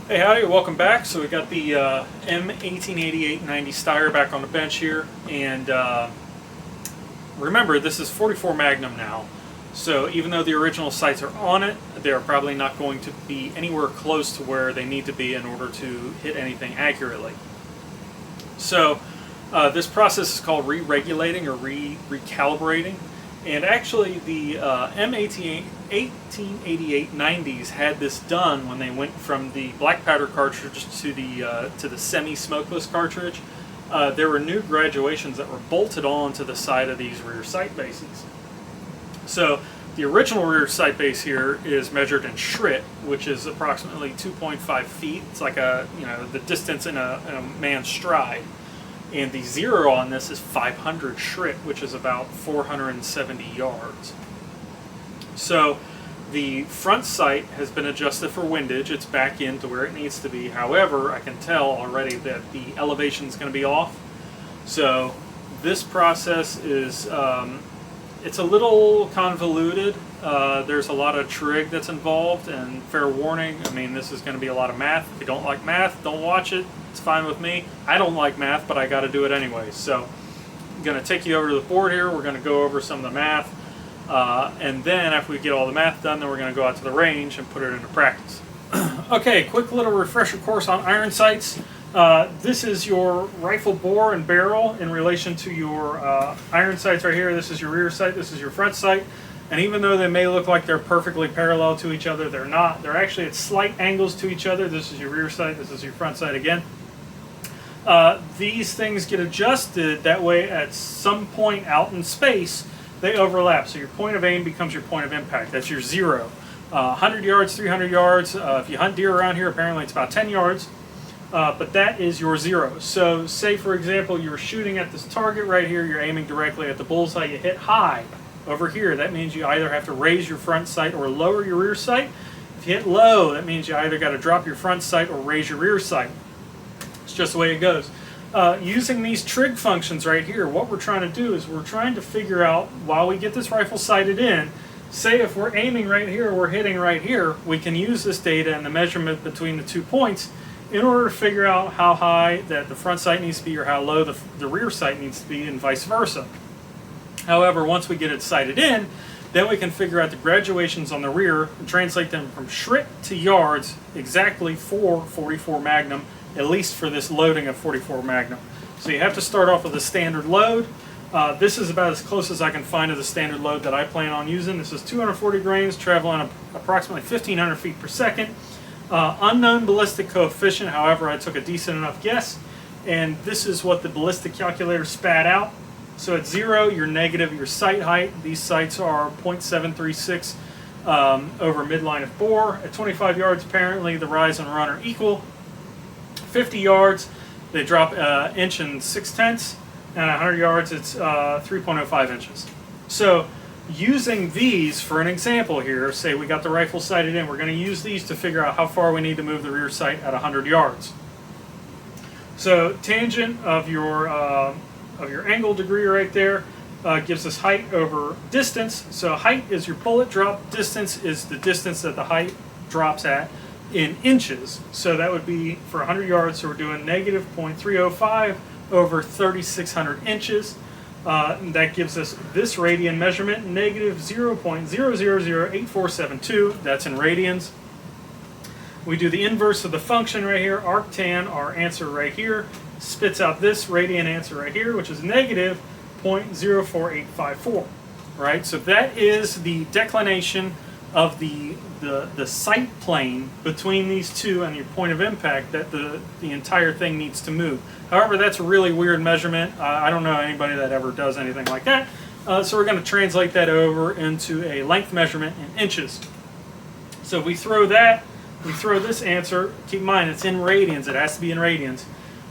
Hey, howdy, welcome back. So we got the M1888-90 Steyr back on the bench here, and remember, this is 44 Magnum now. So even though the original sights are on it, they're probably not going to be anywhere close to where they need to be in order to hit anything accurately. So this process is called re-regulating or recalibrating. And actually, the M1888-90s had this done when they went from the black powder cartridge to the semi-smokeless cartridge. There were new graduations that were bolted on to the side of these rear sight bases. So the original rear sight base here is measured in Schritt, which is approximately 2.5 feet. It's like the distance in a man's stride. And the zero on this is 500 Schritt, which is about 470 yards. So the front sight has been adjusted for windage. It's back into where it needs to be. However, I can tell already that the elevation is going to be off. So this process is, it's a little convoluted. There's a lot of trig that's involved, and fair warning, I mean, this is going to be a lot of math. If you don't like math, don't watch it. It's fine with me. I don't like math, but I got to do it anyway. So I'm going to take you over to the board here. We're going to go over some of the math. And then after we get all the math done, then we're going to go out to the range and put it into practice. Okay, quick little refresher course on iron sights. This is your rifle bore and barrel in relation to your iron sights right here. This is your rear sight, this is your front sight. And even though they may look like they're perfectly parallel to each other, they're not. They're actually at slight angles to each other. This is your rear sight, this is your front sight again. These things get adjusted that way at some point out in space, they overlap. So your point of aim becomes your point of impact. That's your zero. 100 yards, 300 yards. If you hunt deer around here, apparently it's about 10 yards. But that is your zero. So say, for example, you're shooting at this target right here. You're aiming directly at the bullseye. You hit high over here. That means you either have to raise your front sight or lower your rear sight. If you hit low, that means you either got to drop your front sight or raise your rear sight. It's just the way it goes. Using these trig functions right here, what we're trying to do is we're trying to figure out, while we get this rifle sighted in, say if we're aiming right here, we're hitting right here, we can use this data and the measurement between the 2 points in order to figure out how high that the front sight needs to be or how low the rear sight needs to be, and vice versa. However, once we get it sighted in, then we can figure out the graduations on the rear and translate them from Schritt to yards exactly for 44 Magnum, at least for this loading of 44 Magnum. So you have to start off with a standard load. This is about as close as I can find to the standard load that I plan on using. This is 240 grains, traveling approximately 1,500 feet per second. Unknown ballistic coefficient, however, I took a decent enough guess, and this is what the ballistic calculator spat out. So at zero, you're negative your sight height. These sights are 0.736 over midline of bore. At 25 yards, apparently, the rise and run are equal. 50 yards, they drop inch and 6/10, and 100 yards, it's 3.05 inches. So using these for an example here, say we got the rifle sighted in, we're going to use these to figure out how far we need to move the rear sight at 100 yards. So tangent of your angle degree right there gives us height over distance. So height is your bullet drop, distance is the distance that the height drops at in inches. So that would be for 100 yards, so we're doing negative 0.305 over 3,600 inches. And that gives us this radian measurement, negative 0.0008472. That's in radians. We do the inverse of the function right here, arctan, our answer right here, spits out this radian answer right here, which is negative 0.04854. Right? So that is the declination of the sight plane between these two and your point of impact that the entire thing needs to move. However, that's a really weird measurement. I don't know anybody that ever does anything like that. So we're going to translate that over into a length measurement in inches. So if we throw this answer, keep in mind it's in radians, it has to be in radians.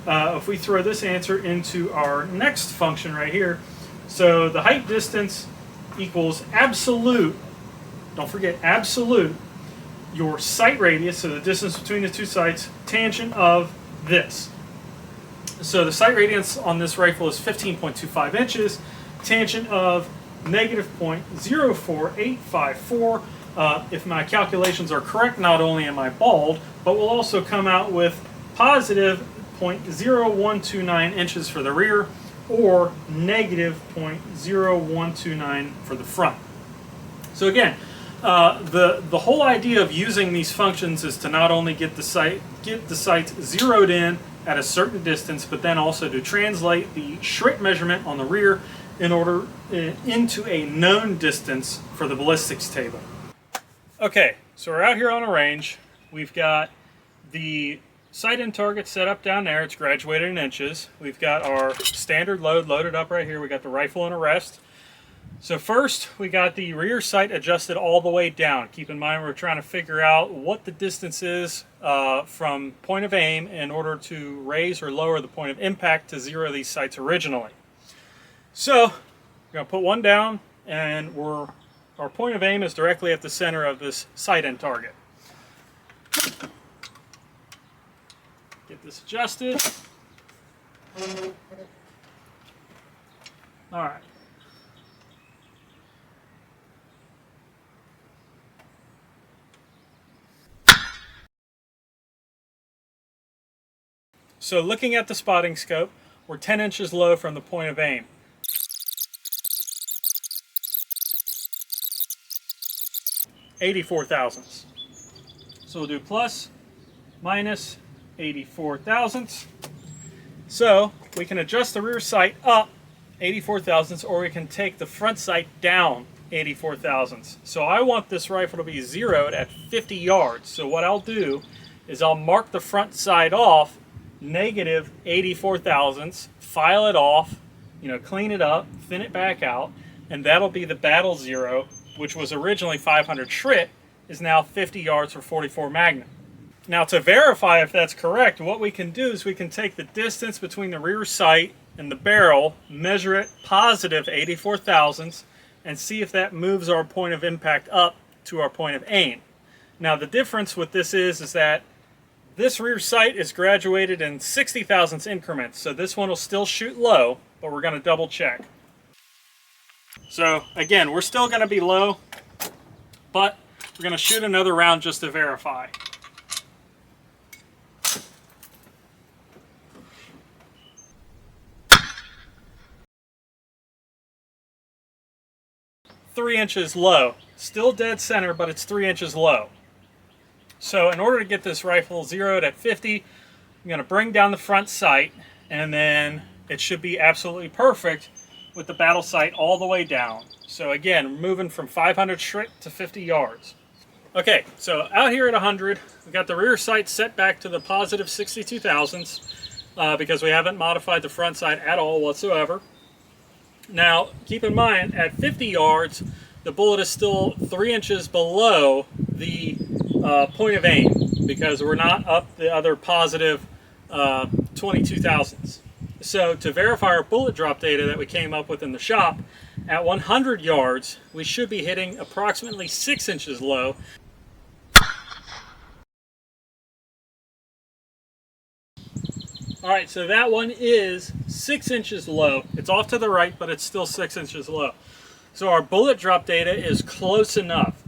If we throw this answer into our next function right here, so the height distance equals absolute, don't forget absolute, your sight radius, so the distance between the two sights, tangent of this. So the sight radius on this rifle is 15.25 inches, tangent of negative 0.04854 if my calculations are correct, not only am I bald, but we'll also come out with positive 0.0129 inches for the rear, or negative 0.0129 for the front. So again, the whole idea of using these functions is to not only get the sights zeroed in at a certain distance, but then also to translate the Schritt measurement on the rear into a known distance for the ballistics table. Okay, so we're out here on a range. We've got the sight and target set up down there. It's graduated in inches. We've got our standard load loaded up right here. We got the rifle in a rest. So first, we got the rear sight adjusted all the way down. Keep in mind we're trying to figure out what the distance is from point of aim in order to raise or lower the point of impact to zero these sights originally. So we're going to put one down, and our point of aim is directly at the center of this sight and target. Get this adjusted. All right. So looking at the spotting scope, we're 10 inches low from the point of aim. .84 So we'll do plus, minus 84 thousandths. So we can adjust the rear sight up 84 thousandths, or we can take the front sight down 84 thousandths. So I want this rifle to be zeroed at 50 yards. So what I'll do is I'll mark the front side off negative 84 thousandths, file it off, clean it up, thin it back out, and that'll be the battle zero, which was originally 500 Schritt, is now 50 yards for 44 Magnum. Now to verify if that's correct, what we can do is we can take the distance between the rear sight and the barrel, measure it positive 84 thousandths, and see if that moves our point of impact up to our point of aim. Now the difference with this is that this rear sight is graduated in 60 thousandths increments, so this one will still shoot low, but we're going to double check. So again, we're still going to be low, but we're going to shoot another round just to verify. Three inches low. Still dead center, but it's 3 inches low. So in order to get this rifle zeroed at 50, I'm going to bring down the front sight, and then it should be absolutely perfect with the battle sight all the way down. So again, moving from 500 Schritt to 50 yards. Okay, so out here at 100, we got the rear sight set back to the positive 62 thousandths because we haven't modified the front sight at all whatsoever. Now, keep in mind, at 50 yards, the bullet is still 3 inches below the point of aim because we're not up the other positive 22 thousandths. So to verify our bullet drop data that we came up with in the shop, at 100 yards, we should be hitting approximately 6 inches low. All right, so that one is 6 inches low. It's off to the right, but it's still 6 inches low. So our bullet drop data is close enough.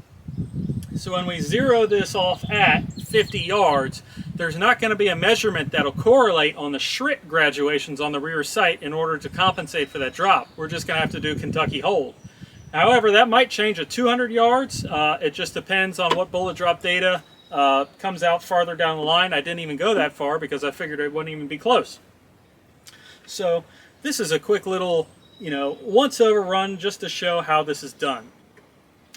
So when we zero this off at 50 yards, there's not going to be a measurement that'll correlate on the Schritt graduations on the rear sight in order to compensate for that drop. We're just going to have to do Kentucky hold. However, that might change at 200 yards. It just depends on what bullet drop data comes out farther down the line. I didn't even go that far because I figured it wouldn't even be close. So this is a quick little, once over run just to show how this is done.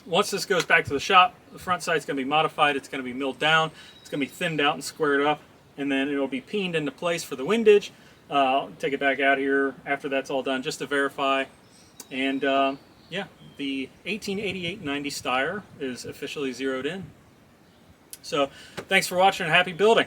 Once this goes back to the shop, the front sight's going to be modified. It's going to be milled down. It's going to be thinned out and squared up, and then it'll be peened into place for the windage. I'll take it back out here after that's all done just to verify. And yeah, the 1888-90 Steyr is officially zeroed in. So thanks for watching and happy building.